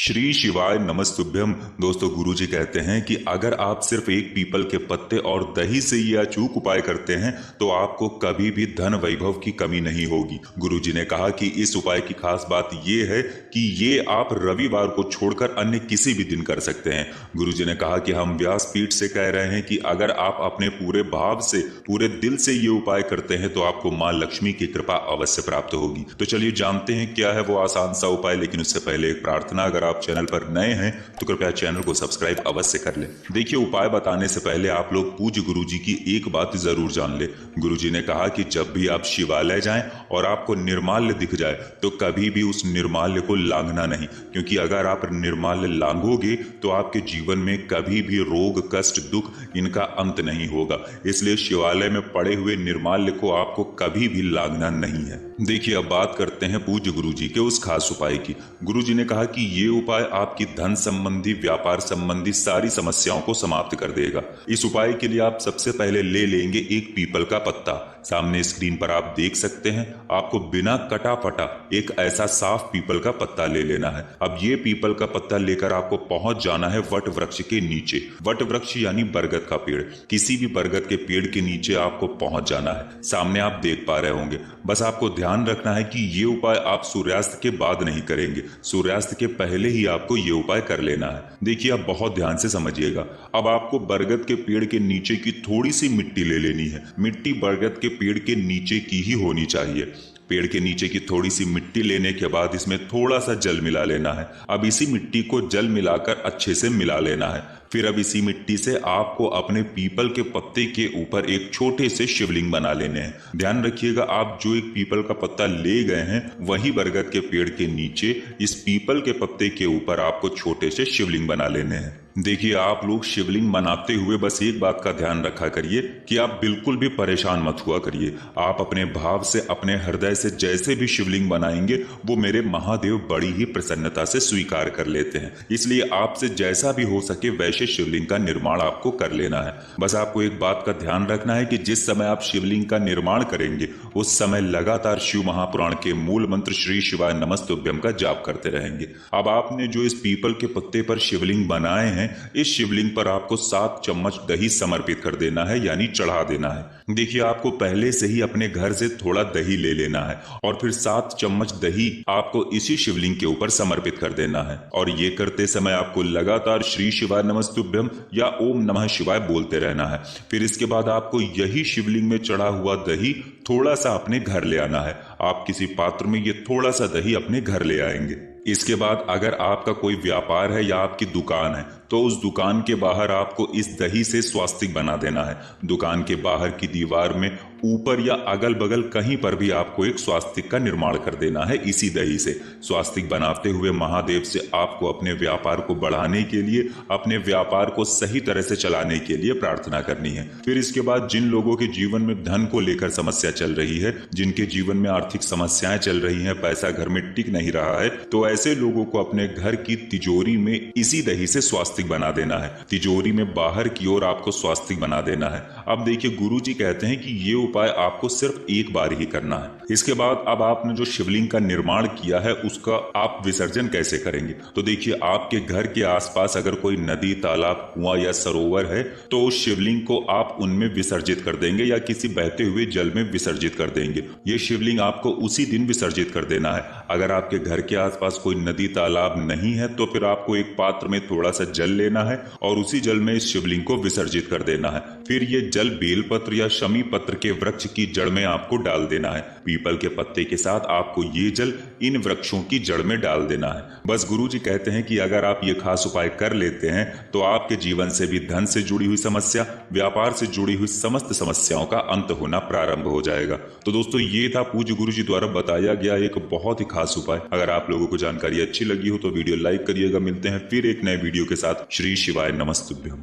श्री शिवाय नमस्तुभ्यम। दोस्तों, गुरुजी कहते हैं कि अगर आप सिर्फ एक पीपल के पत्ते और दही से ये अचूक उपाय करते हैं तो आपको कभी भी धन वैभव की कमी नहीं होगी। गुरुजी ने कहा कि इस उपाय की खास बात ये है कि ये आप रविवार को छोड़कर अन्य किसी भी दिन कर सकते हैं। गुरुजी ने कहा कि हम व्यासपीठ से कह रहे हैं कि अगर आप अपने पूरे भाव से, पूरे दिल से ये उपाय करते हैं तो आपको माँ लक्ष्मी की कृपा अवश्य प्राप्त होगी। तो चलिए जानते हैं क्या है वो आसान सा उपाय। लेकिन उससे पहले एक प्रार्थना, अगर आप चैनल पर नए हैं तो कृपया चैनल को सब्सक्राइब अवश्य कर लें। देखिए, उपाय बताने से पहले आप लोग पूज्य गुरुजी की एक बात जरूर जान ले। गुरुजी ने कहा कि जब भी आप शिवालय जाएं और आपको निर्माल्य दिख जाए तो कभी भी उस निर्माल्य को लांघना नहीं, क्योंकि अगर आप निर्माल्य लांघोगे तो आपके जीवन में कभी भी रोग, कष्ट, दुख इनका अंत नहीं होगा। इसलिए शिवालय में पड़े हुए निर्माल्य को आपको कभी भी लांघना नहीं है। देखिए, अब बात करते हैं पूज्य गुरुजी के उस खास उपाय की। गुरुजी ने कहा कि ये उपाय आपकी धन संबंधी, व्यापार संबंधी सारी समस्याओं को समाप्त कर देगा। इस उपाय के लिए आप सबसे पहले ले लेंगे एक पीपल का पत्ता। सामने स्क्रीन पर आप देख सकते हैं, आपको बिना कटा फटा एक ऐसा साफ पीपल का पत्ता ले लेना है। अब ये पीपल का पत्ता लेकर आपको पहुंच जाना है वट वृक्ष के नीचे। वट वृक्ष यानी बरगद का पेड़। किसी भी बरगद के पेड़ के नीचे आपको पहुंच जाना है। सामने आप देख पा रहे होंगे। बस आपको ध्यान रखना है कि ये उपाय आप सूर्यास्त के बाद नहीं करेंगे, सूर्यास्त के पहले ही आपको ये उपाय कर लेना है। देखिए, आप बहुत ध्यान से समझिएगा। अब आपको बरगद के पेड़ के नीचे की थोड़ी सी मिट्टी ले लेनी है। मिट्टी बरगद के पेड़ के नीचे की ही होनी चाहिए। पेड़ के नीचे की थोड़ी सी मिट्टी लेने के बाद इसमें थोड़ा सा जल मिला लेना है। अब इसी मिट्टी को जल मिलाकर अच्छे से मिला लेना है। फिर अब इसी मिट्टी से आपको अपने पीपल के पत्ते के ऊपर एक छोटे से शिवलिंग बना लेने हैं। ध्यान रखिएगा, आप जो एक पीपल का पत्ता ले गए हैं वही बरगद के पेड़ के नीचे इस पीपल के पत्ते के ऊपर आपको छोटे से शिवलिंग बना लेने हैं। देखिए, आप लोग शिवलिंग बनाते हुए बस एक बात का ध्यान रखा करिए कि आप बिल्कुल भी परेशान मत हुआ करिए। आप अपने भाव से, अपने हृदय से जैसे भी शिवलिंग बनाएंगे वो मेरे महादेव बड़ी ही प्रसन्नता से स्वीकार कर लेते हैं। इसलिए आपसे जैसा भी हो सके वैसे शिवलिंग का निर्माण आपको कर लेना है। बस आपको एक बात का ध्यान रखना है कि जिस समय आप शिवलिंग का निर्माण करेंगे उस समय लगातार शिव महापुराण के मूल मंत्र श्री शिवाय नमस्तुभ्यम का जाप करते रहेंगे। अब आपने जो इस पीपल के पत्ते पर शिवलिंग बनाए हैं, इस शिवलिंग पर आपको 7 चम्मच दही समर्पित कर देना है, यानी चढ़ा देना है। देखिए, आपको पहले से ही अपने घर से थोड़ा दही ले लेना है और फिर 7 चम्मच दही आपको इसी शिवलिंग के ऊपर समर्पित कर देना है। और ये करते समय आपको लगातार श्री शिवाय नमस्तुभ्यम या ओम नमः शिवाय बोलते रहना है। फिर इसके बाद आपको यही शिवलिंग में चढ़ा हुआ दही थोड़ा सा अपने घर ले आना है। आप किसी पात्र में ये थोड़ा सा दही अपने घर ले आएंगे। इसके बाद अगर आपका कोई व्यापार है या आपकी दुकान है तो उस दुकान के बाहर आपको इस दही से स्वास्तिक बना देना है। दुकान के बाहर की दीवार में ऊपर या अगल बगल कहीं पर भी आपको एक स्वास्तिक का निर्माण कर देना है इसी दही से। स्वास्तिक बनाते हुए महादेव से आपको अपने व्यापार को बढ़ाने के लिए, अपने व्यापार को सही तरह से चलाने के लिए प्रार्थना करनी है। फिर इसके बाद जिन लोगों के जीवन में धन को लेकर समस्या चल रही है, जिनके जीवन में आर्थिक समस्याएं चल रही हैं, पैसा घर में टिक नहीं रहा है, तो ऐसे लोगों को अपने घर की तिजोरी में इसी दही से स्वास्तिक बना देना है। तिजोरी में बाहर की ओर आपको स्वास्तिक बना देना है। अब देखिए, गुरुजी कहते हैं कि ये उपाय आपको सिर्फ एक बार ही करना है। इसके बाद अब आपने जो शिवलिंग का निर्माण किया है उसका आप विसर्जन कैसे करेंगे? तो देखिए, आपके घर के आसपास अगर कोई नदी, तालाब, कुआं या सरोवर है तो उस शिवलिंग को आप उनमें विसर्जित कर देंगे या किसी बहते हुए जल में विसर्जित कर देंगे। ये शिवलिंग आपको उसी दिन विसर्जित कर देना है। अगर आपके घर के आसपास कोई नदी, तालाब नहीं है तो फिर आपको एक पात्र में थोड़ा सा जल लेना है और उसी जल में इस शिवलिंग को विसर्जित कर देना है। फिर ये जल बेलपत्र या शमी पत्र के वृक्ष की जड़ में आपको डाल देना है। पीपल के पत्ते के साथ आपको ये जल इन वृक्षों की जड़ में डाल देना है। बस गुरुजी कहते हैं कि अगर आप ये खास उपाय कर लेते हैं तो आपके जीवन से भी धन से जुड़ी हुई समस्या, व्यापार से जुड़ी हुई समस्त समस्याओं का अंत होना प्रारंभ हो जाएगा। तो दोस्तों, ये था पूज्य गुरुजी द्वारा बताया गया एक बहुत ही खास उपाय। अगर आप लोगों को जानकारी अच्छी लगी हो तो वीडियो लाइक करिएगा। मिलते हैं फिर एक नए वीडियो के साथ। श्री शिवाय नमस्तुभ्यम।